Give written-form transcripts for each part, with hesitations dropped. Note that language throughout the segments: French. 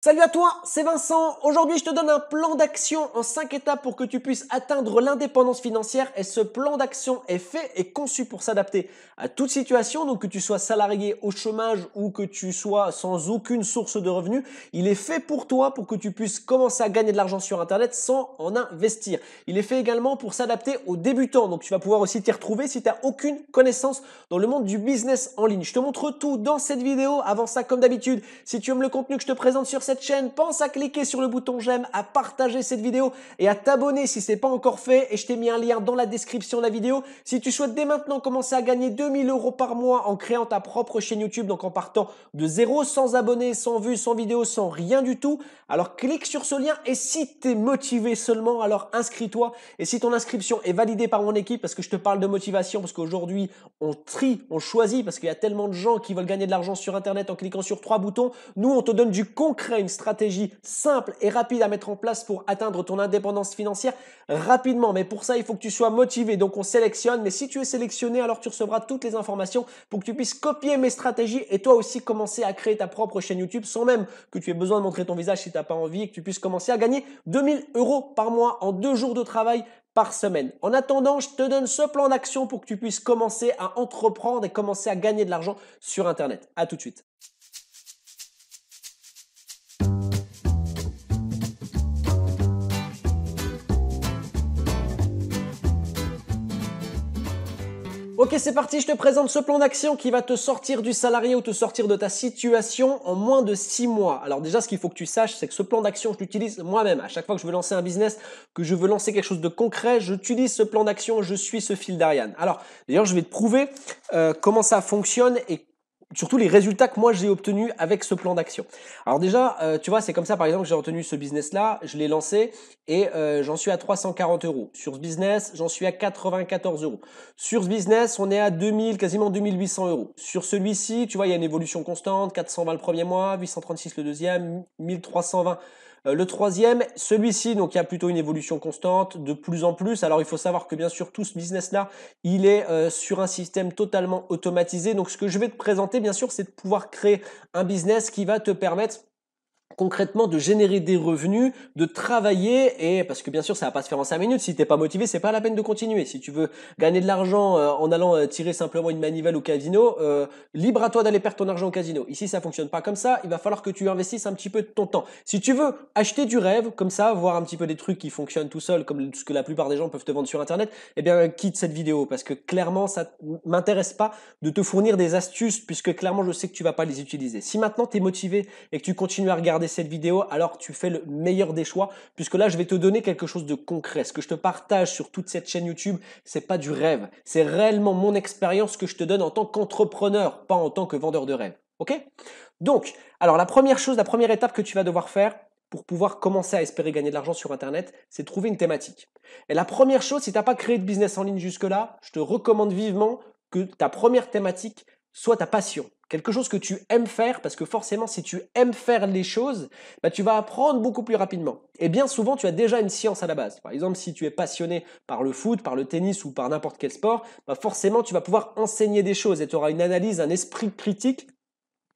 Salut à toi, c'est Vincent. Aujourd'hui, je te donne un plan d'action en 5 étapes pour que tu puisses atteindre l'indépendance financière. Et ce plan d'action est fait et conçu pour s'adapter à toute situation. Donc, que tu sois salarié au chômage ou que tu sois sans aucune source de revenus, il est fait pour toi pour que tu puisses commencer à gagner de l'argent sur Internet sans en investir. Il est fait également pour s'adapter aux débutants. Donc, tu vas pouvoir aussi t'y retrouver si tu n'as aucune connaissance dans le monde du business en ligne. Je te montre tout dans cette vidéo. Avant ça, comme d'habitude, si tu aimes le contenu que je te présente sur cette chaîne, pense à cliquer sur le bouton j'aime, à partager cette vidéo et à t'abonner si ce n'est pas encore fait. Et je t'ai mis un lien dans la description de la vidéo. Si tu souhaites dès maintenant commencer à gagner 2000 € par mois en créant ta propre chaîne YouTube, donc en partant de zéro, sans abonnés, sans vues, sans vidéos, sans rien du tout, alors clique sur ce lien. Et si tu es motivé seulement, alors inscris-toi. Et si ton inscription est validée par mon équipe, parce que je te parle de motivation, parce qu'aujourd'hui on trie, on choisit, parce qu'il y a tellement de gens qui veulent gagner de l'argent sur Internet en cliquant sur 3 boutons. Nous, on te donne du concret, une stratégie simple et rapide à mettre en place pour atteindre ton indépendance financière rapidement. Mais pour ça, il faut que tu sois motivé. Donc, on sélectionne. Mais si tu es sélectionné, alors tu recevras toutes les informations pour que tu puisses copier mes stratégies et toi aussi commencer à créer ta propre chaîne YouTube sans même que tu aies besoin de montrer ton visage si tu n'as pas envie et que tu puisses commencer à gagner 2000 € par mois en 2 jours de travail par semaine. En attendant, je te donne ce plan d'action pour que tu puisses commencer à entreprendre et commencer à gagner de l'argent sur Internet. À tout de suite. Ok, c'est parti, je te présente ce plan d'action qui va te sortir du salarié ou te sortir de ta situation en moins de 6 mois. Alors déjà, ce qu'il faut que tu saches, c'est que ce plan d'action, je l'utilise moi-même. À chaque fois que je veux lancer un business, que je veux lancer quelque chose de concret, j'utilise ce plan d'action, je suis ce fil d'Ariane. Alors, d'ailleurs, je vais te prouver comment ça fonctionne et surtout les résultats que moi j'ai obtenus avec ce plan d'action. Alors déjà, tu vois, c'est comme ça par exemple que j'ai retenu ce business-là, je l'ai lancé et j'en suis à 340 €. Sur ce business, j'en suis à 94 €. Sur ce business, on est à 2000, quasiment 2800 €. Sur celui-ci, tu vois, il y a une évolution constante, 420 le premier mois, 836 le deuxième, 1320 le troisième. Celui-ci, donc il y a plutôt une évolution constante, de plus en plus. Alors il faut savoir que bien sûr, tout ce business-là, il est sur un système totalement automatisé. Donc ce que je vais te présenter, bien sûr, c'est de pouvoir créer un business qui va te permettre concrètement de générer des revenus, de travailler et parce que bien sûr ça va pas se faire en 5 minutes. Si t'es pas motivé, c'est pas la peine de continuer. Si tu veux gagner de l'argent en allant tirer simplement une manivelle au casino, libre à toi d'aller perdre ton argent au casino. Ici ça fonctionne pas comme ça. Il va falloir que tu investisses un petit peu de ton temps. Si tu veux acheter du rêve comme ça, voir un petit peu des trucs qui fonctionnent tout seul, comme ce que la plupart des gens peuvent te vendre sur internet, eh bien quitte cette vidéo parce que clairement ça m'intéresse pas de te fournir des astuces puisque clairement je sais que tu vas pas les utiliser. Si maintenant tu es motivé et que tu continues à regarder cette vidéo, alors tu fais le meilleur des choix, puisque là, je vais te donner quelque chose de concret. Ce que je te partage sur toute cette chaîne YouTube, c'est pas du rêve. C'est réellement mon expérience que je te donne en tant qu'entrepreneur, pas en tant que vendeur de rêve. Ok? Donc, alors la première chose, la première étape que tu vas devoir faire pour pouvoir commencer à espérer gagner de l'argent sur Internet, c'est trouver une thématique. Et la première chose, si tu n'as pas créé de business en ligne jusque-là, je te recommande vivement que ta première thématique soit ta passion. Quelque chose que tu aimes faire, parce que forcément, si tu aimes faire les choses, bah, tu vas apprendre beaucoup plus rapidement. Et bien souvent, tu as déjà une science à la base. Par exemple, si tu es passionné par le foot, par le tennis ou par n'importe quel sport, bah forcément, tu vas pouvoir enseigner des choses et tu auras une analyse, un esprit critique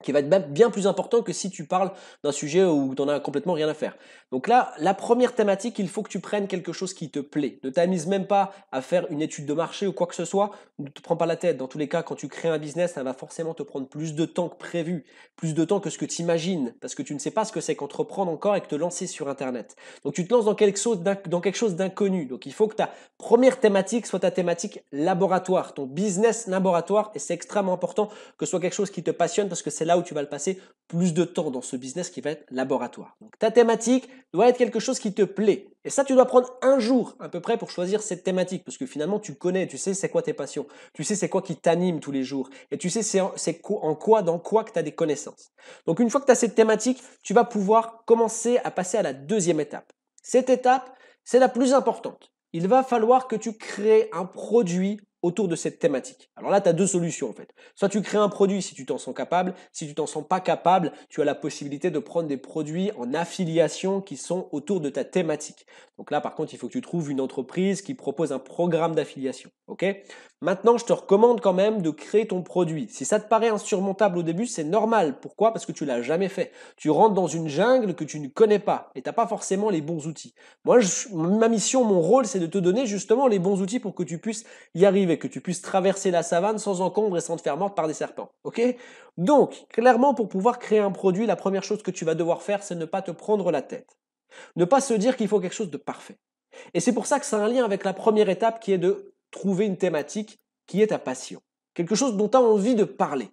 qui va être bien plus important que si tu parles d'un sujet où tu n'en as complètement rien à faire. Donc là, la première thématique, il faut que tu prennes quelque chose qui te plaît. Ne t'amuse même pas à faire une étude de marché ou quoi que ce soit. Ne te prends pas la tête. Dans tous les cas, quand tu crées un business, ça va forcément te prendre plus de temps que prévu, plus de temps que ce que tu imagines, parce que tu ne sais pas ce que c'est qu'entreprendre encore et que te lancer sur Internet. Donc tu te lances dans quelque chose d'inconnu. Donc il faut que ta première thématique soit ta thématique laboratoire, ton business laboratoire, et c'est extrêmement important que ce soit quelque chose qui te passionne parce que c'est là où tu vas le passer plus de temps dans ce business qui va être laboratoire. Donc ta thématique doit être quelque chose qui te plaît. Et ça, tu dois prendre un jour à peu près pour choisir cette thématique parce que finalement, tu connais, tu sais c'est quoi tes passions, tu sais c'est quoi qui t'anime tous les jours et tu sais dans quoi que tu as des connaissances. Donc une fois que tu as cette thématique, tu vas pouvoir commencer à passer à la deuxième étape. Cette étape, c'est la plus importante. Il va falloir que tu crées un produit autour de cette thématique. Alors là, tu as deux solutions en fait. Soit tu crées un produit si tu t'en sens capable, si tu t'en sens pas capable, tu as la possibilité de prendre des produits en affiliation qui sont autour de ta thématique. Donc là, par contre, il faut que tu trouves une entreprise qui propose un programme d'affiliation. Ok? Maintenant, je te recommande quand même de créer ton produit. Si ça te paraît insurmontable au début, c'est normal. Pourquoi? Parce que tu l'as jamais fait. Tu rentres dans une jungle que tu ne connais pas et tu n'as pas forcément les bons outils. Moi, ma mission, mon rôle, c'est de te donner justement les bons outils pour que tu puisses y arriver, que tu puisses traverser la savane sans encombre et sans te faire mordre par des serpents. Ok? Donc, clairement, pour pouvoir créer un produit, la première chose que tu vas devoir faire, c'est ne pas te prendre la tête. Ne pas se dire qu'il faut quelque chose de parfait. Et c'est pour ça que c'est un lien avec la première étape qui est de trouver une thématique qui est ta passion. Quelque chose dont tu as envie de parler.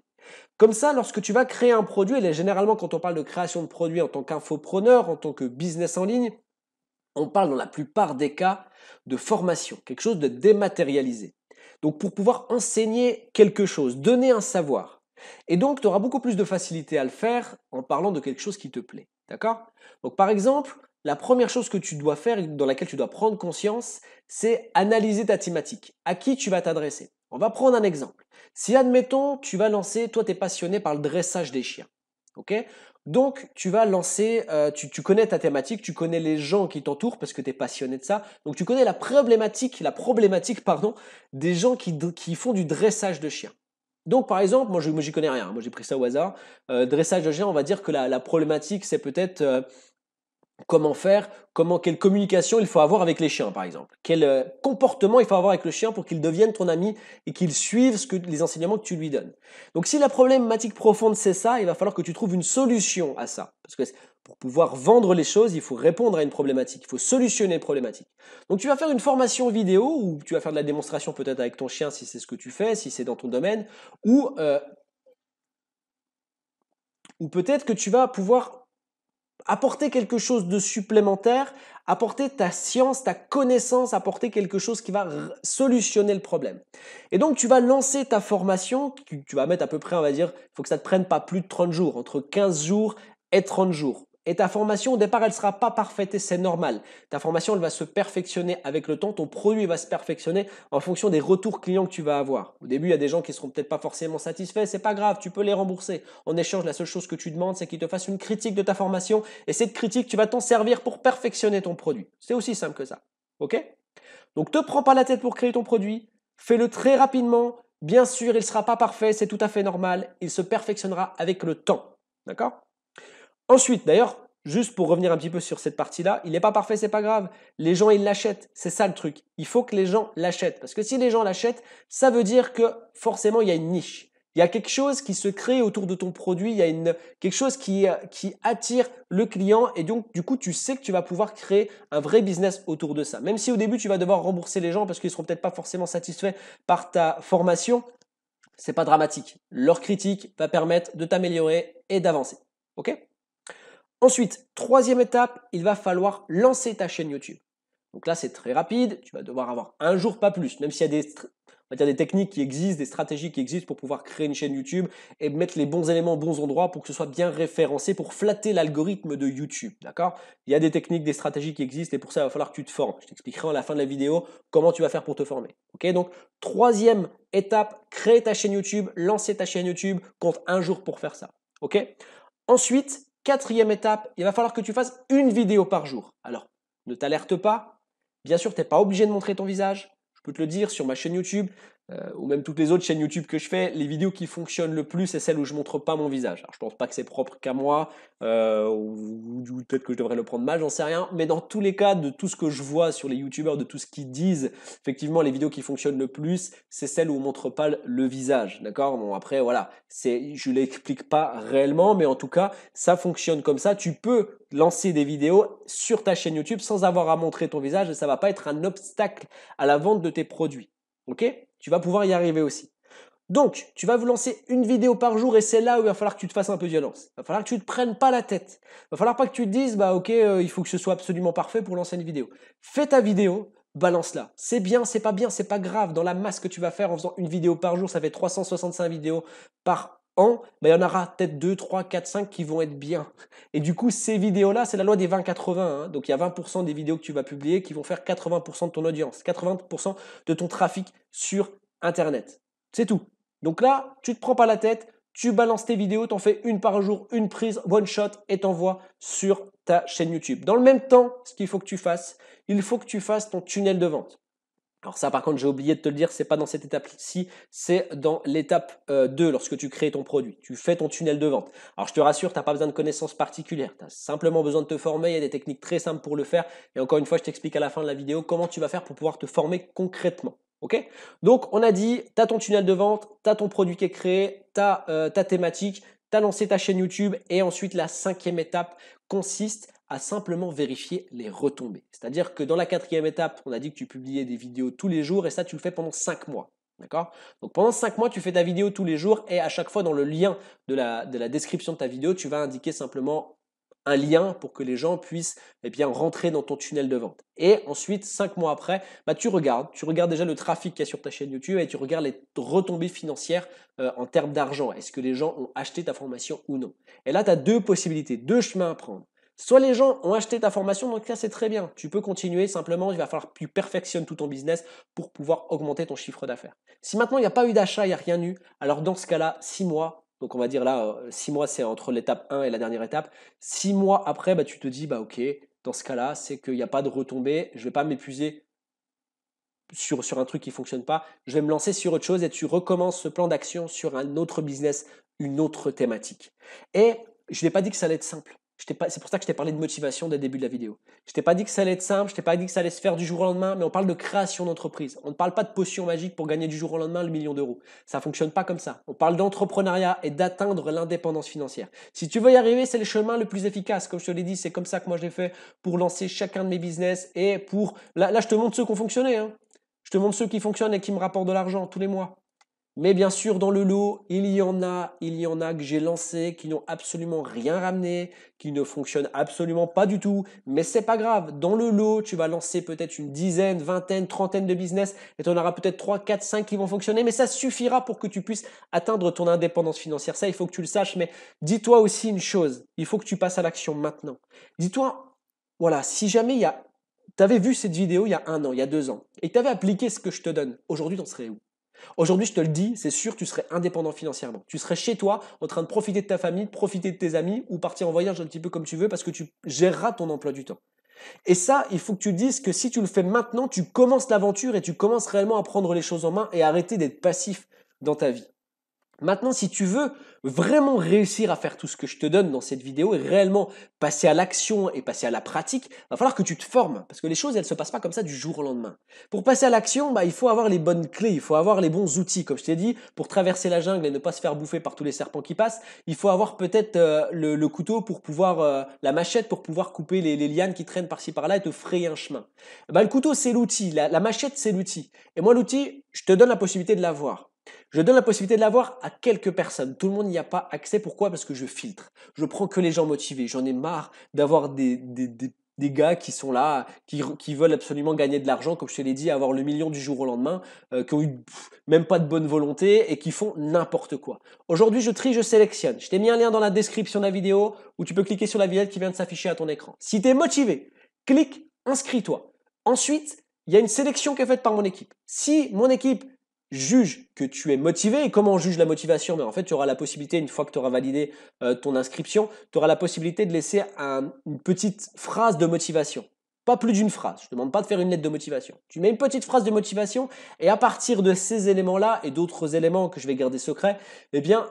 Comme ça, lorsque tu vas créer un produit, et généralement quand on parle de création de produit en tant qu'infopreneur, en tant que business en ligne, on parle dans la plupart des cas de formation, quelque chose de dématérialisé. Donc pour pouvoir enseigner quelque chose, donner un savoir. Et donc tu auras beaucoup plus de facilité à le faire en parlant de quelque chose qui te plaît. D'accord? Donc par exemple, la première chose que tu dois faire, dans laquelle tu dois prendre conscience, c'est analyser ta thématique. À qui tu vas t'adresser? On va prendre un exemple. Si admettons, tu vas lancer, toi tu es passionné par le dressage des chiens. Ok? Donc, tu vas lancer, tu connais ta thématique, tu connais les gens qui t'entourent parce que tu es passionné de ça. Donc, tu connais la problématique pardon, des gens qui font du dressage de chiens. Donc, par exemple, moi, j'y connais rien. Moi, j'ai pris ça au hasard. Dressage de chiens, on va dire que la problématique, c'est peut-être comment faire, quelle communication il faut avoir avec les chiens, par exemple. Quel comportement il faut avoir avec le chien pour qu'il devienne ton ami et qu'il suive les enseignements que tu lui donnes. Donc si la problématique profonde c'est ça, il va falloir que tu trouves une solution à ça. Parce que pour pouvoir vendre les choses, il faut répondre à une problématique, il faut solutionner une problématique. Donc tu vas faire une formation vidéo ou tu vas faire de la démonstration peut-être avec ton chien si c'est ce que tu fais, si c'est dans ton domaine, ou peut-être que tu vas pouvoir apporter quelque chose de supplémentaire, apporter ta science, ta connaissance, apporter quelque chose qui va solutionner le problème. Et donc, tu vas lancer ta formation, tu vas mettre à peu près, on va dire, il faut que ça ne te prenne pas plus de 30 jours, entre 15 jours et 30 jours. Et ta formation, au départ, elle ne sera pas parfaite et c'est normal. Ta formation, elle va se perfectionner avec le temps. Ton produit va se perfectionner en fonction des retours clients que tu vas avoir. Au début, il y a des gens qui ne seront peut-être pas forcément satisfaits. C'est pas grave, tu peux les rembourser. En échange, la seule chose que tu demandes, c'est qu'ils te fassent une critique de ta formation. Et cette critique, tu vas t'en servir pour perfectionner ton produit. C'est aussi simple que ça. OK? Donc, te prends pas la tête pour créer ton produit. Fais-le très rapidement. Bien sûr, il ne sera pas parfait. C'est tout à fait normal. Il se perfectionnera avec le temps. D'accord? Ensuite, d'ailleurs, juste pour revenir un petit peu sur cette partie-là, il n'est pas parfait, c'est pas grave. Les gens, ils l'achètent. C'est ça le truc. Il faut que les gens l'achètent. Parce que si les gens l'achètent, ça veut dire que forcément, il y a une niche. Il y a quelque chose qui se crée autour de ton produit. Il y a quelque chose qui attire le client. Et donc, du coup, tu sais que tu vas pouvoir créer un vrai business autour de ça. Même si au début, tu vas devoir rembourser les gens parce qu'ils ne seront peut-être pas forcément satisfaits par ta formation, c'est pas dramatique. Leur critique va permettre de t'améliorer et d'avancer. OK? Ensuite, troisième étape, il va falloir lancer ta chaîne YouTube. Donc là, c'est très rapide. Tu vas devoir avoir un jour, pas plus. Même s'il y a des techniques qui existent, des stratégies qui existent pour pouvoir créer une chaîne YouTube et mettre les bons éléments aux bons endroits pour que ce soit bien référencé, pour flatter l'algorithme de YouTube. D'accord? Il y a des techniques, des stratégies qui existent et pour ça, il va falloir que tu te formes. Je t'expliquerai à la fin de la vidéo comment tu vas faire pour te former. Ok? Donc, troisième étape, créer ta chaîne YouTube, lancer ta chaîne YouTube. Compte un jour pour faire ça. Ok? Ensuite, quatrième étape, il va falloir que tu fasses une vidéo par jour. Alors, ne t'alerte pas. Bien sûr, tu n'es pas obligé de montrer ton visage. Je peux te le dire sur ma chaîne YouTube ou même toutes les autres chaînes YouTube que je fais, les vidéos qui fonctionnent le plus, c'est celles où je montre pas mon visage. Alors, je pense pas que c'est propre qu'à moi ou peut-être que je devrais le prendre mal, j'en sais rien. Mais dans tous les cas, de tout ce que je vois sur les YouTubeurs, de tout ce qu'ils disent, effectivement, les vidéos qui fonctionnent le plus, c'est celles où on montre pas le visage. D'accord? Bon, après, voilà, je l'explique pas réellement, mais en tout cas, ça fonctionne comme ça. Tu peux lancer des vidéos sur ta chaîne YouTube sans avoir à montrer ton visage et ça va pas être un obstacle à la vente de tes produits. Ok? Tu vas pouvoir y arriver aussi. Donc, tu vas vous lancer une vidéo par jour et c'est là où il va falloir que tu te fasses un peu violence. Il va falloir que tu ne te prennes pas la tête. Il va falloir pas que tu te dises, bah ok, il faut que ce soit absolument parfait pour lancer une vidéo. Fais ta vidéo, balance-la. C'est bien, c'est pas c'est pas grave. Dans la masse que tu vas faire en faisant une vidéo par jour, ça fait 365 vidéos par an, bah, il y en aura peut-être 2, 3, 4, 5 qui vont être bien. Et du coup, ces vidéos-là, c'est la loi des 20-80. Hein. Donc, il y a 20% des vidéos que tu vas publier qui vont faire 80% de ton audience, 80% de ton trafic sur Internet. C'est tout. Donc là, tu te prends pas la tête, tu balances tes vidéos, t'en fais une par jour, une prise, one shot et t'envoies sur ta chaîne YouTube. Dans le même temps, ce qu'il faut que tu fasses, il faut que tu fasses ton tunnel de vente. Alors ça, par contre, j'ai oublié de te le dire, c'est pas dans cette étape-ci, c'est dans l'étape 2, lorsque tu crées ton produit. Tu fais ton tunnel de vente. Alors je te rassure, tu n'as pas besoin de connaissances particulières. Tu as simplement besoin de te former, il y a des techniques très simples pour le faire. Et encore une fois, je t'explique à la fin de la vidéo comment tu vas faire pour pouvoir te former concrètement. Ok? Donc on a dit, tu as ton tunnel de vente, tu as ton produit qui est créé, tu as ta thématique, tu as lancé ta chaîne YouTube et ensuite la 5e étape consiste à simplement vérifier les retombées. C'est-à-dire que dans la 4e étape, on a dit que tu publiais des vidéos tous les jours et ça, tu le fais pendant 5 mois. D'accord? Donc pendant 5 mois, tu fais ta vidéo tous les jours et à chaque fois dans le lien de la description de ta vidéo, tu vas indiquer simplement un lien pour que les gens puissent rentrer dans ton tunnel de vente. Et ensuite, 5 mois après, tu regardes déjà le trafic qu'il y a sur ta chaîne YouTube et tu regardes les retombées financières en termes d'argent. Est-ce que les gens ont acheté ta formation ou non? Et là, tu as deux possibilités, deux chemins à prendre. Soit les gens ont acheté ta formation, donc là c'est très bien. Tu peux continuer, simplement il va falloir que tu perfectionnes tout ton business pour pouvoir augmenter ton chiffre d'affaires. Si maintenant il n'y a pas eu d'achat, il n'y a rien eu, alors dans ce cas-là, 6 mois, donc on va dire là, 6 mois c'est entre l'étape 1 et la dernière étape. 6 mois après, tu te dis, ok, dans ce cas-là, c'est qu'il n'y a pas de retombée, je ne vais pas m'épuiser sur un truc qui ne fonctionne pas, je vais me lancer sur autre chose et tu recommences ce plan d'action sur un autre business, une autre thématique. Et je n'ai pas dit que ça allait être simple. C'est pour ça que je t'ai parlé de motivation dès le début de la vidéo. Je t'ai pas dit que ça allait être simple, je t'ai pas dit que ça allait se faire du jour au lendemain, mais on parle de création d'entreprise. On ne parle pas de potion magique pour gagner du jour au lendemain le million d'euros. Ça fonctionne pas comme ça. On parle d'entrepreneuriat et d'atteindre l'indépendance financière. Si tu veux y arriver, c'est le chemin le plus efficace. Comme je te l'ai dit, c'est comme ça que moi je l'ai fait pour lancer chacun de mes business et pour... Là je te montre ceux qui ont fonctionné, hein. Je te montre ceux qui fonctionnent et qui me rapportent de l'argent tous les mois. Mais bien sûr, dans le lot, il y en a que j'ai lancés, qui n'ont absolument rien ramené, qui ne fonctionnent absolument pas du tout. Mais c'est pas grave. Dans le lot, tu vas lancer peut-être une dizaine, vingtaine, trentaine de business et tu en auras peut-être 3, 4, 5 qui vont fonctionner. Mais ça suffira pour que tu puisses atteindre ton indépendance financière. Ça, il faut que tu le saches. Mais dis-toi aussi une chose. Il faut que tu passes à l'action maintenant. Dis-toi, voilà, si jamais tu avais vu cette vidéo il y a 1 an, il y a 2 ans, et que tu avais appliqué ce que je te donne, aujourd'hui, tu en serais où? Aujourd'hui, je te le dis, c'est sûr, tu serais indépendant financièrement. Tu serais chez toi, en train de profiter de ta famille, de profiter de tes amis ou partir en voyage un petit peu comme tu veux parce que tu géreras ton emploi du temps. Et ça, il faut que tu dises que si tu le fais maintenant, tu commences l'aventure et tu commences réellement à prendre les choses en main et arrêter d'être passif dans ta vie. Maintenant, si tu veux vraiment réussir à faire tout ce que je te donne dans cette vidéo et réellement passer à l'action et passer à la pratique, va falloir que tu te formes parce que les choses, elles ne se passent pas comme ça du jour au lendemain. Pour passer à l'action, il faut avoir les bonnes clés, il faut avoir les bons outils. Comme je t'ai dit, pour traverser la jungle et ne pas se faire bouffer par tous les serpents qui passent, il faut avoir peut-être le couteau pour pouvoir, la machette pour pouvoir couper les lianes qui traînent par-ci par-là et te frayer un chemin. Le couteau, c'est l'outil, la machette, c'est l'outil. Et moi, l'outil, je te donne la possibilité de l'avoir. Je donne la possibilité de l'avoir à quelques personnes. Tout le monde n'y a pas accès. Pourquoi? Parce que je filtre. Je prends que les gens motivés. J'en ai marre d'avoir des gars qui sont là, qui veulent absolument gagner de l'argent, comme je te l'ai dit, avoir le million du jour au lendemain, qui ont eu même pas de bonne volonté et qui font n'importe quoi. Aujourd'hui, je trie, je sélectionne. Je t'ai mis un lien dans la description de la vidéo où tu peux cliquer sur la vignette qui vient de s'afficher à ton écran. Si tu es motivé, clique, inscris-toi. Ensuite, il y a une sélection qui est faite par mon équipe. Si mon équipe juge que tu es motivé. Et comment on juge la motivation? Mais en fait, tu auras la possibilité, une fois que tu auras validé ton inscription, tu auras la possibilité de laisser une petite phrase de motivation. Pas plus d'une phrase. Je ne te demande pas de faire une lettre de motivation. Tu mets une petite phrase de motivation et à partir de ces éléments-là et d'autres éléments que je vais garder secrets,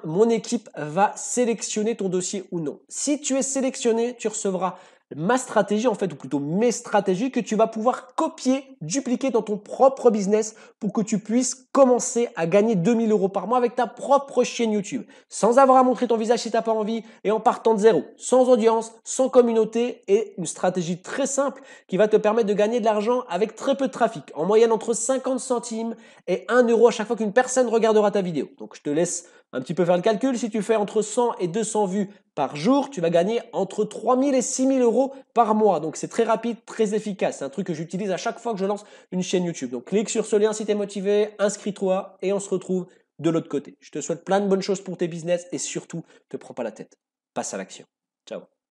mon équipe va sélectionner ton dossier ou non. Si tu es sélectionné, tu recevras ma stratégie, ou plutôt mes stratégies que tu vas pouvoir copier, dupliquer dans ton propre business pour que tu puisses commencer à gagner 2000 € par mois avec ta propre chaîne YouTube, sans avoir à montrer ton visage si tu n'as pas envie et en partant de zéro, sans audience, sans communauté et une stratégie très simple qui va te permettre de gagner de l'argent avec très peu de trafic, en moyenne entre 50 centimes et 1 € à chaque fois qu'une personne regardera ta vidéo. Donc je te laisse un petit peu faire le calcul. Si tu fais entre 100 et 200 vues par jour, tu vas gagner entre 3000 et 6000 € par mois. Donc c'est très rapide, très efficace. C'est un truc que j'utilise à chaque fois que je lance une chaîne YouTube. Donc clique sur ce lien si tu es motivé, inscris-toi et on se retrouve de l'autre côté. Je te souhaite plein de bonnes choses pour tes business et surtout, ne te prends pas la tête. Passe à l'action. Ciao.